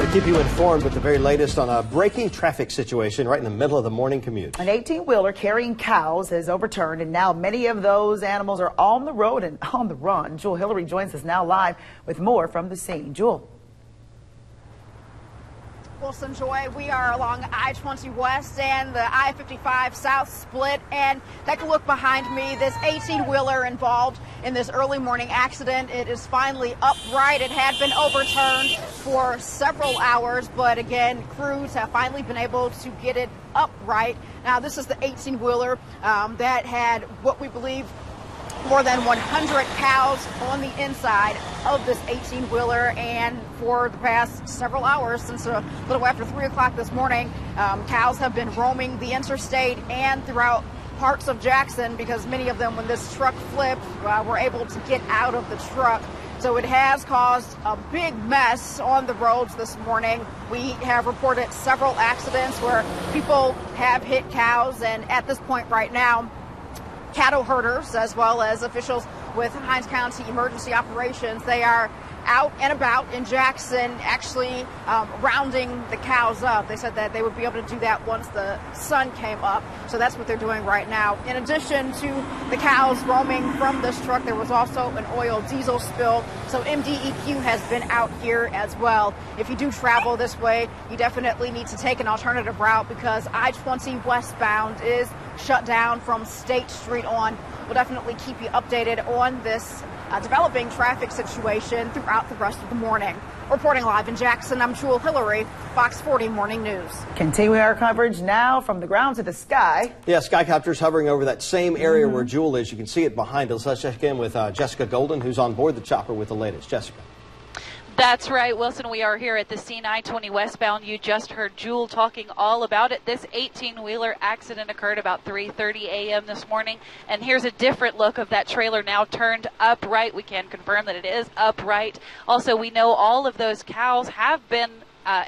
We'll keep you informed with the very latest on a breaking traffic situation right in the middle of the morning commute. An 18-wheeler carrying cows is overturned, and now many of those animals are on the road and on the run. Jewel Hillary joins us now live with more from the scene. Jewel. Wilson, Joy, we are along I-20 West and the I-55 South split, and take a look behind me. This 18-wheeler involved in this early morning accident, it is finally upright. It had been overturned for several hours, but again, crews have finally been able to get it upright. Now, this is the 18-wheeler that had what we believe more than 100 cows on the inside of this 18-wheeler, and for the past several hours, since a little after 3 o'clock this morning, cows have been roaming the interstate and throughout parts of Jackson, because many of them, when this truck flipped, were able to get out of the truck. So it has caused a big mess on the roads this morning. We have reported several accidents where people have hit cows, and at this point right now, cattle herders, as well as officials with Hinds County Emergency Operations, they are out and about in Jackson, actually rounding the cows up. They said that they would be able to do that once the sun came up, so that's what they're doing right now. In addition to the cows roaming from this truck, there was also an oil diesel spill, so MDEQ has been out here as well. If you do travel this way, you definitely need to take an alternative route, because I-20 westbound is shut down from State Street on. We'll definitely keep you updated on this developing traffic situation throughout the rest of the morning. Reporting live in Jackson, I'm Jewel Hillary, Fox 40 Morning News. Continuing our coverage now from the ground to the sky. Yeah, skycopters hovering over that same area where Jewel is. You can see it behind us. Let's check in with Jessica Golden, who's on board the chopper with the latest. Jessica. That's right, Wilson. We are here at the scene, I-20 westbound. You just heard Jewel talking all about it. This 18-wheeler accident occurred about 3:30 a.m. this morning. And here's a different look of that trailer now turned upright. We can confirm that it is upright. Also, we know all of those cows have been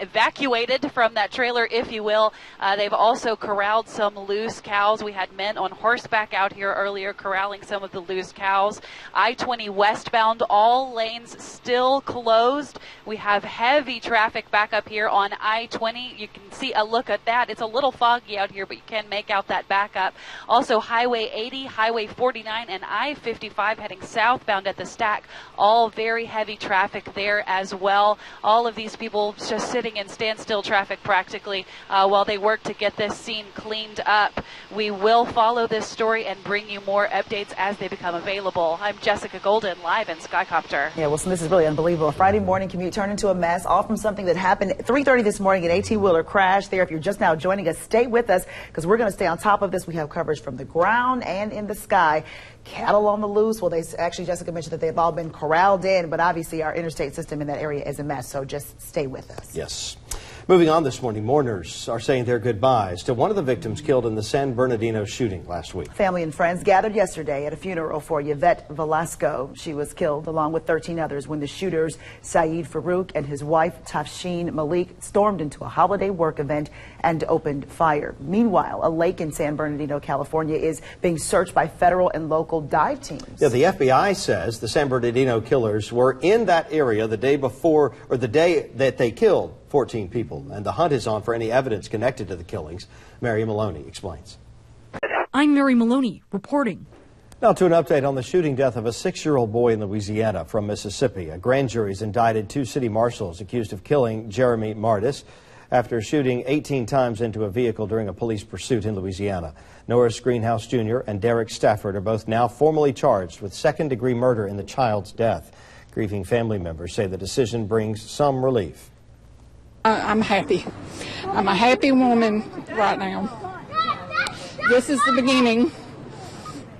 evacuated from that trailer, if you will. They've also corralled some loose cows. We had men on horseback out here earlier corralling some of the loose cows. I-20 westbound, all lanes still closed. We have heavy traffic back up here on I-20. You can see a look at that. It's a little foggy out here, but you can make out that backup. Also, Highway 80, Highway 49, and I-55 heading southbound at the stack. All very heavy traffic there as well. All of these people just sitting in standstill traffic practically while they work to get this scene cleaned up. We will follow this story and bring you more updates as they become available. I'm Jessica Golden, live in Skycopter. Yeah, Wilson, this is really unbelievable. A Friday morning commute turned into a mess, all from something that happened at 3:30 this morning. An 18-wheeler crashed there. If you're just now joining us, stay with us, because we're going to stay on top of this. We have coverage from the ground and in the sky. Cattle on the loose. Well, actually, Jessica mentioned that they've all been corralled in, but obviously our interstate system in that area is a mess, so just stay with us. Yes. Moving on this morning, mourners are saying their goodbyes to one of the victims killed in the San Bernardino shooting last week. Family and friends gathered yesterday at a funeral for Yvette Velasco. She was killed along with 13 others when the shooters, Saeed Farouk and his wife, Tafshin Malik, stormed into a holiday work event and opened fire. Meanwhile, a lake in San Bernardino, California is being searched by federal and local dive teams. Yeah, the FBI says the San Bernardino killers were in that area the day before, or the day that they killed 14 people, and the hunt is on for any evidence connected to the killings. Mary Maloney explains. I'm Mary Maloney, reporting. Now to an update on the shooting death of a 6-year-old boy in Louisiana from Mississippi. A grand jury's indicted 2 city marshals accused of killing Jeremy Mardis after shooting 18 times into a vehicle during a police pursuit in Louisiana. Norris Greenhouse Jr. and Derek Stafford are both now formally charged with second-degree murder in the child's death. Grieving family members say the decision brings some relief. I'm happy. I'm a happy woman right now. This is the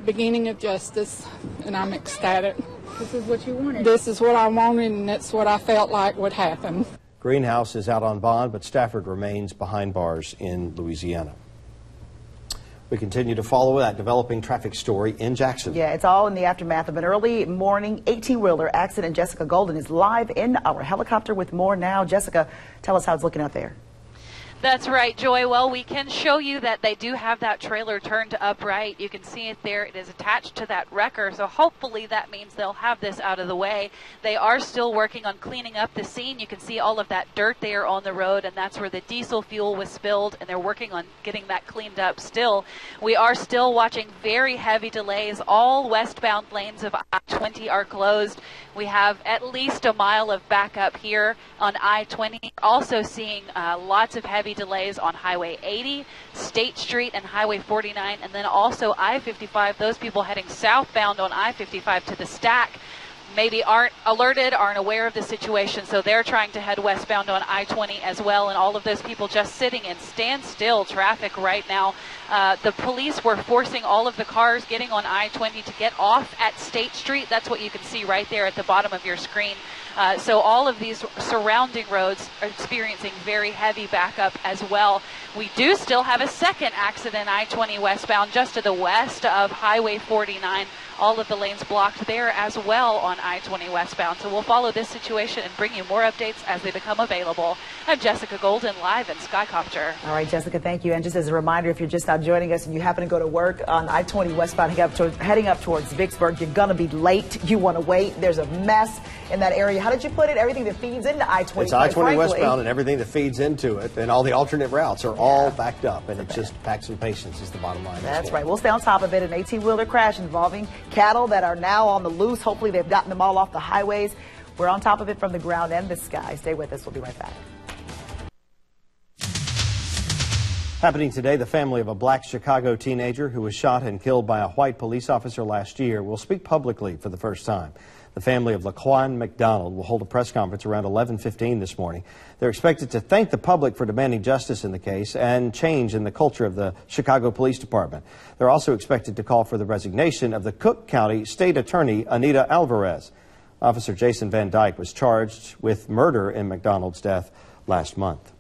beginning of justice, and I'm ecstatic. This is what you wanted. This is what I wanted, and that's what I felt like would happen. Greenhouse is out on bond, but Stafford remains behind bars in Louisiana. We continue to follow that developing traffic story in Jackson. Yeah, it's all in the aftermath of an early morning 18-wheeler accident. Jessica Golden is live in our helicopter with more now. Jessica, tell us how it's looking out there. That's right, Joy. Well, we can show you that they do have that trailer turned upright. You can see it there. It is attached to that wrecker, so hopefully that means they'll have this out of the way. They are still working on cleaning up the scene. You can see all of that dirt there on the road, and that's where the diesel fuel was spilled, and they're working on getting that cleaned up still. We are still watching very heavy delays. All westbound lanes of I-20 are closed. We have at least a mile of backup here on I-20. Also seeing lots of heavy delays on Highway 80, State Street, and Highway 49, and then also I-55. Those people heading southbound on I-55 to the stack maybe aren't alerted, aren't aware of the situation, so they're trying to head westbound on I-20 as well, and all of those people just sitting in standstill traffic right now. The police were forcing all of the cars getting on I-20 to get off at State Street. That's what you can see right there at the bottom of your screen. So all of these surrounding roads are experiencing very heavy backup as well. We do still have a second accident, I-20 westbound, just to the west of Highway 49. All of the lanes blocked there as well on I-20 westbound. So we'll follow this situation and bring you more updates as they become available. I'm Jessica Golden, live in Skycopter. All right, Jessica, thank you. And just as a reminder, if you're just now joining us and you happen to go to work on I-20 westbound heading up towards Vicksburg, you're going to be late. You want to wait. There's a mess in that area. How did you put it? Everything that feeds into I-20. It's I-20 westbound, and everything that feeds into it, and all the alternate routes are all backed up, and it just packs some patience is the bottom line. That's right. We'll stay on top of it. An 18-wheeler crash involving cattle that are now on the loose. Hopefully they've gotten them all off the highways. We're on top of it from the ground and the sky. Stay with us. We'll be right back. Happening today, the family of a black Chicago teenager who was shot and killed by a white police officer last year will speak publicly for the first time. The family of Laquan McDonald will hold a press conference around 11:15 this morning. They're expected to thank the public for demanding justice in the case and change in the culture of the Chicago Police Department. They're also expected to call for the resignation of the Cook County State Attorney Anita Alvarez. Officer Jason Van Dyke was charged with murder in McDonald's death last month.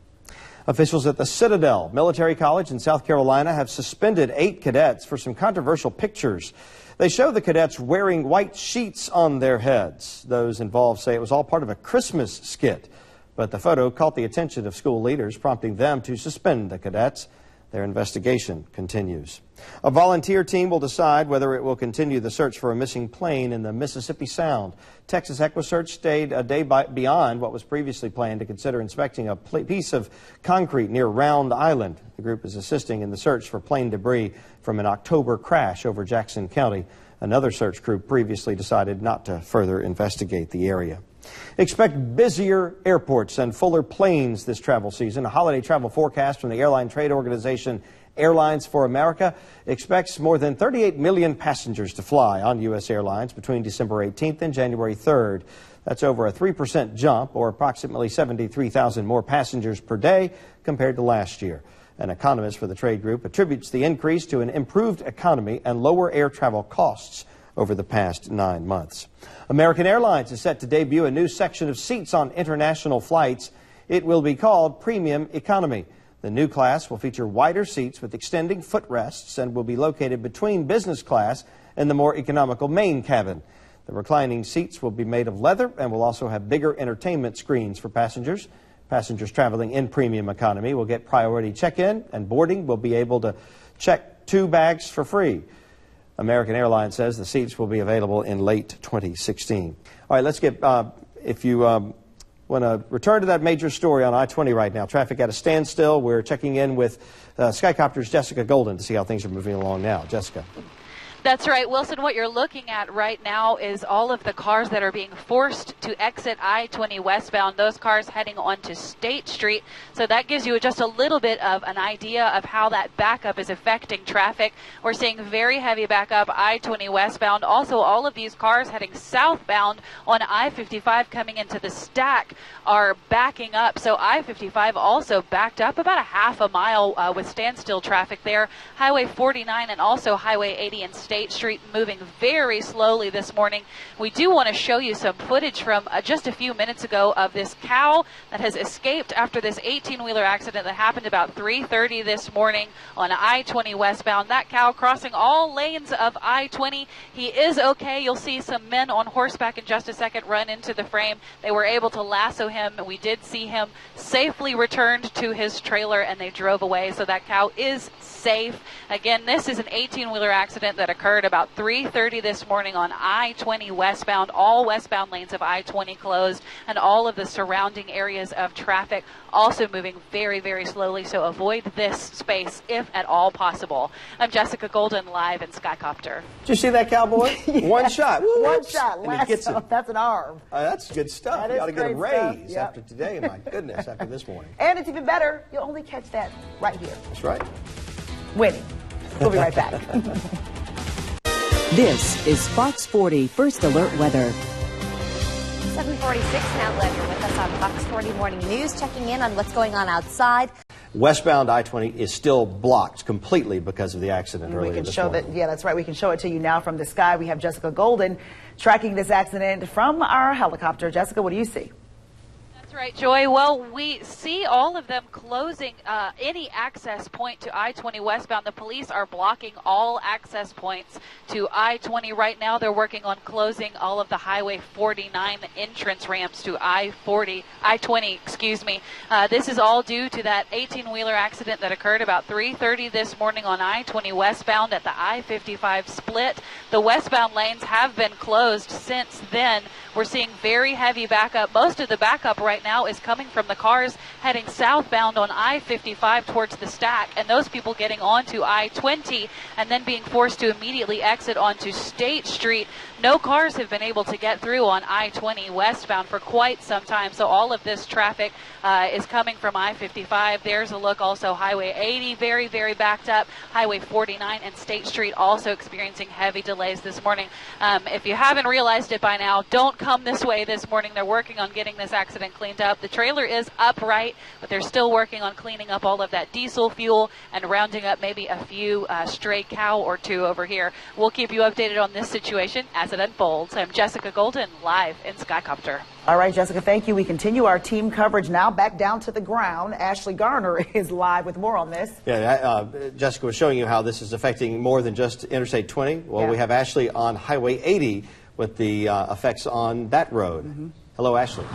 Officials at the Citadel Military College in South Carolina have suspended 8 cadets for some controversial pictures. They show the cadets wearing white sheets on their heads. Those involved say it was all part of a Christmas skit. But the photo caught the attention of school leaders, prompting them to suspend the cadets. Their investigation continues. A volunteer team will decide whether it will continue the search for a missing plane in the Mississippi Sound. Texas EquiSearch stayed a day beyond what was previously planned to consider inspecting a piece of concrete near Round Island. The group is assisting in the search for plane debris from an October crash over Jackson County. Another search crew previously decided not to further investigate the area. Expect busier airports and fuller planes this travel season. A holiday travel forecast from the airline trade organization Airlines for America expects more than 38 million passengers to fly on U.S. airlines between December 18th and January 3rd. That's over a 3% jump, or approximately 73,000 more passengers per day compared to last year. An economist for the trade group attributes the increase to an improved economy and lower air travel costs over the past 9 months. American Airlines is set to debut a new section of seats on international flights. It will be called Premium Economy. The new class will feature wider seats with extending footrests and will be located between business class and the more economical main cabin. The reclining seats will be made of leather and will also have bigger entertainment screens for passengers. Passengers traveling in Premium Economy will get priority check-in, and boarding will be able to check 2 bags for free. American Airlines says the seats will be available in late 2016. All right, let's get, if you want to return to that major story on I-20 right now. Traffic at a standstill. We're checking in with Skycopter's Jessica Golden to see how things are moving along now. Jessica. That's right, Wilson. What you're looking at right now is all of the cars that are being forced to exit I-20 westbound, those cars heading onto State Street. So that gives you just a little bit of an idea of how that backup is affecting traffic. We're seeing very heavy backup I-20 westbound. Also, all of these cars heading southbound on I-55 coming into the stack are backing up. So I-55 also backed up about a half a mile with standstill traffic there. Highway 49 and also Highway 80 and State Street, moving very slowly this morning. We do want to show you some footage from just a few minutes ago of this cow that has escaped after this 18-wheeler accident that happened about 3:30 this morning on I-20 westbound. That cow crossing all lanes of I-20. He is okay. You'll see some men on horseback in just a second run into the frame. They were able to lasso him. We did see him safely returned to his trailer, and they drove away. So that cow is safe. Again, this is an 18-wheeler accident that occurred about 3:30 this morning on I-20 westbound. All westbound lanes of I-20 closed, and all of the surrounding areas of traffic also moving very, very slowly. So avoid this space if at all possible. I'm Jessica Golden, live in Skycopter. Did you see that cowboy? Yeah. One shot. Woo, One shot. And he gets it. That's an arm. That's good stuff. That You ought to get a great stuff. raise Yep. after today. My goodness, after this morning. And it's even better. You'll only catch that right here. That's right. Winning. We'll be right back. This is Fox 40 First Alert Weather. 746 now, Glenn, you're with us on Fox 40 Morning News, checking in on what's going on outside. Westbound I-20 is still blocked completely because of the accident earlier We can this show morning. that. Yeah, that's right. We can show it to you now from the sky. We have Jessica Golden tracking this accident from our helicopter. Jessica, what do you see? That's right, Joy. Well, we see all of them closing any access point to I-20 westbound. The police are blocking all access points to I-20 right now. They're working on closing all of the Highway 49 entrance ramps to I-20, excuse me. This is all due to that 18-wheeler accident that occurred about 3:30 this morning on I-20 westbound at the I-55 split. The westbound lanes have been closed since then. We're seeing very heavy backup. Most of the backup right now is coming from the cars heading southbound on I-55 towards the stack, and those people getting onto I-20 and then being forced to immediately exit onto State Street. No cars have been able to get through on I-20 westbound for quite some time, so all of this traffic is coming from I-55. There's a look also. Highway 80 very, very backed up. Highway 49 and State Street also experiencing heavy delays this morning. If you haven't realized it by now, don't come this way this morning. They're working on getting this accident cleaned up. The trailer is upright, but they're still working on cleaning up all of that diesel fuel and rounding up maybe a few stray cow or two over here. We'll keep you updated on this situation as it unfolds. I'm Jessica Golden, live in Skycopter. All right, Jessica, thank you. We continue our team coverage now back down to the ground. Ashley Garner is live with more on this. Yeah, Jessica was showing you how this is affecting more than just Interstate 20. Well, Yeah. we have Ashley on Highway 80 with the effects on that road. Hello, Ashley.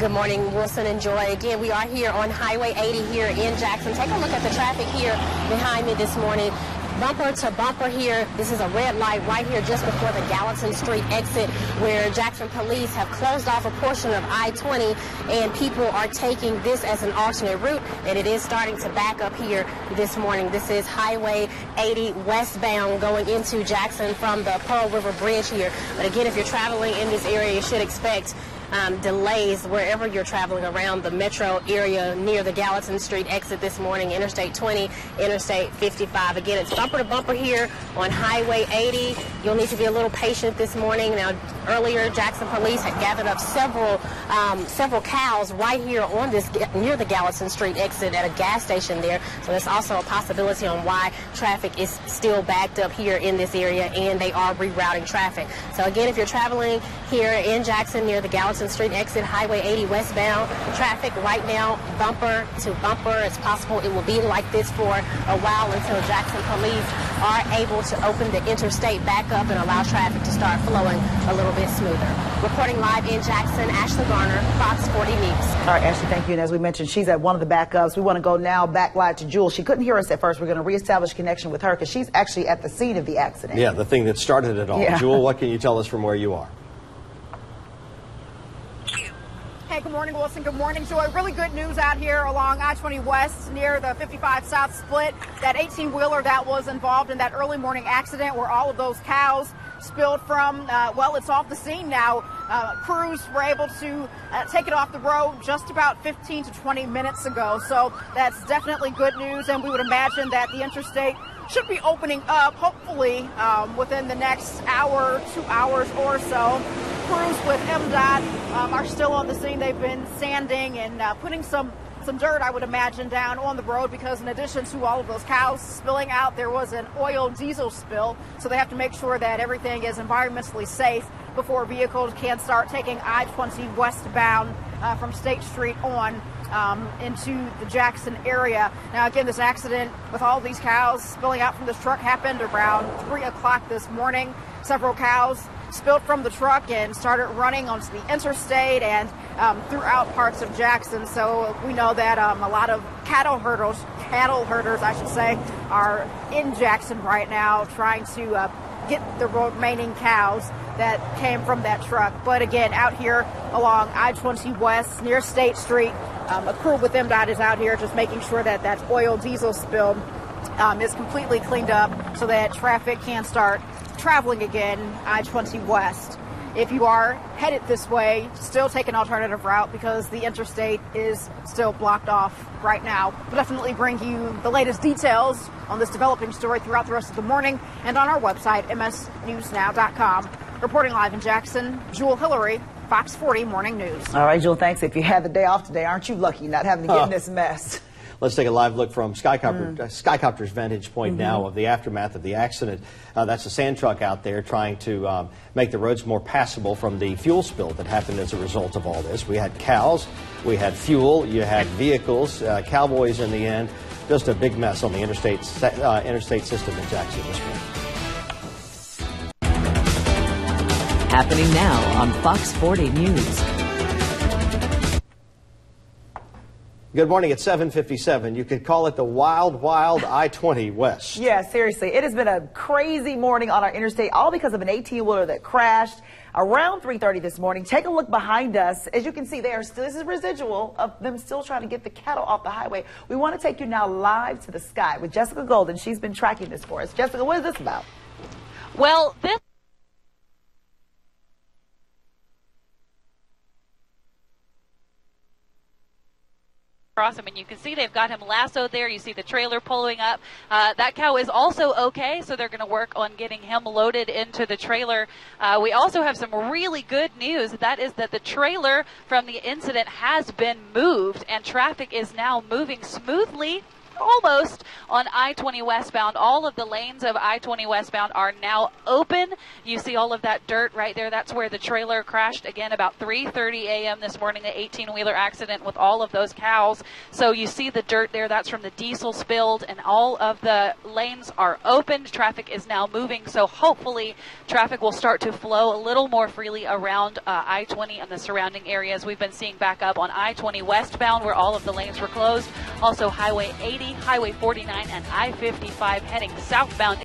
Good morning, Wilson and Joy. Again, we are here on Highway 80 here in Jackson. Take a look at the traffic here behind me this morning. Bumper to bumper here. This is a red light right here just before the Gallatin Street exit, where Jackson police have closed off a portion of I-20, and people are taking this as an alternate route, and it is starting to back up here this morning. This is Highway 80 westbound going into Jackson from the Pearl River Bridge here. But again, if you're traveling in this area, you should expect delays wherever you're traveling around the metro area near the Gallatin Street exit this morning, Interstate 20, Interstate 55. Again, it's bumper to bumper here on Highway 80. You'll need to be a little patient this morning. Now, earlier, Jackson police had gathered up several cows right here on this near the Gallatin Street exit at a gas station there. So there's also a possibility on why traffic is still backed up here in this area, and they are rerouting traffic. So again, if you're traveling here in Jackson near the Gallatin Street exit, Highway 80 westbound, traffic right now bumper to bumper. It's possible it will be like this for a while until Jackson police are able to open the interstate back up and allow traffic to start flowing a little bit smoother. Reporting live in Jackson, Ashley Garner, Fox 40 News. All right, Ashley, thank you. And as we mentioned, she's at one of the backups. We want to go now back live to Jewel. She couldn't hear us at first. We're going to reestablish connection with her because she's actually at the scene of the accident. Yeah, the thing that started it all. Yeah. Jewel, what can you tell us from where you are? Hey, good morning, Wilson. Good morning, Joy. Really good news out here along I-20 West near the 55 South split. That 18-wheeler that was involved in that early morning accident where all of those cows spilled from, well, it's off the scene now. Crews were able to take it off the road just about 15 to 20 minutes ago. So that's definitely good news, and we would imagine that the interstate should be opening up, hopefully, within the next hour, 2 hours or so. Crews with MDOT are still on the scene. They've been sanding and putting some some dirt, I would imagine, down on the road, because in addition to all of those cows spilling out, there was an oil diesel spill. So they have to make sure that everything is environmentally safe before vehicles can start taking I-20 westbound from State Street on into the Jackson area. Now, again, this accident with all these cows spilling out from this truck happened around 3 o'clock this morning. Several cows spilled from the truck and started running onto the interstate and throughout parts of Jackson. So we know that a lot of cattle herders, I should say, are in Jackson right now trying to get the remaining cows that came from that truck. But again, out here along I-20 West near State Street, a crew with MDOT is out here just making sure that that oil diesel spill is completely cleaned up so that traffic can start traveling again I-20 West. If you are headed this way, still take an alternative route because the interstate is still blocked off right now. We'll definitely bring you the latest details on this developing story throughout the rest of the morning and on our website, msnewsnow.com. Reporting live in Jackson, Jewel Hillary, Fox 40 Morning News. All right, Jewel, thanks. If you had the day off today, aren't you lucky not having to get in this mess? Let's take a live look from Skycopter's vantage point now of the aftermath of the accident. That's a sand truck out there trying to make the roads more passable from the fuel spill that happened as a result of all this. We had cows, we had fuel, you had vehicles, cowboys in the end. Just a big mess on the interstate system in Jackson this morning. Happening now on Fox 40 News. Good morning. It's 7:57. You could call it the wild, wild I-20 West. Yeah, seriously. It has been a crazy morning on our interstate, all because of an 18-wheeler that crashed around 3:30 this morning. Take a look behind us. As you can see, this is residual of them still trying to get the cattle off the highway. We want to take you now live to the sky with Jessica Golden. She's been tracking this for us. Jessica, what is this about? Well, this across him, and you can see they've got him lassoed there. You see the trailer pulling up. That cow is also okay, so they're going to work on getting him loaded into the trailer. We also have some really good news. That is that the trailer from the incident has been moved, and traffic is now moving smoothly, almost, on I-20 westbound. All of the lanes of I-20 westbound are now open. You see all of that dirt right there. That's where the trailer crashed again about 3:30 a.m. this morning, the 18-wheeler accident with all of those cows. So you see the dirt there. That's from the diesel spilled, and all of the lanes are opened. Traffic is now moving, so hopefully traffic will start to flow a little more freely around I-20 and the surrounding areas. We've been seeing back up on I-20 westbound where all of the lanes were closed. Also Highway 80, Highway 49, and I-55 heading southbound.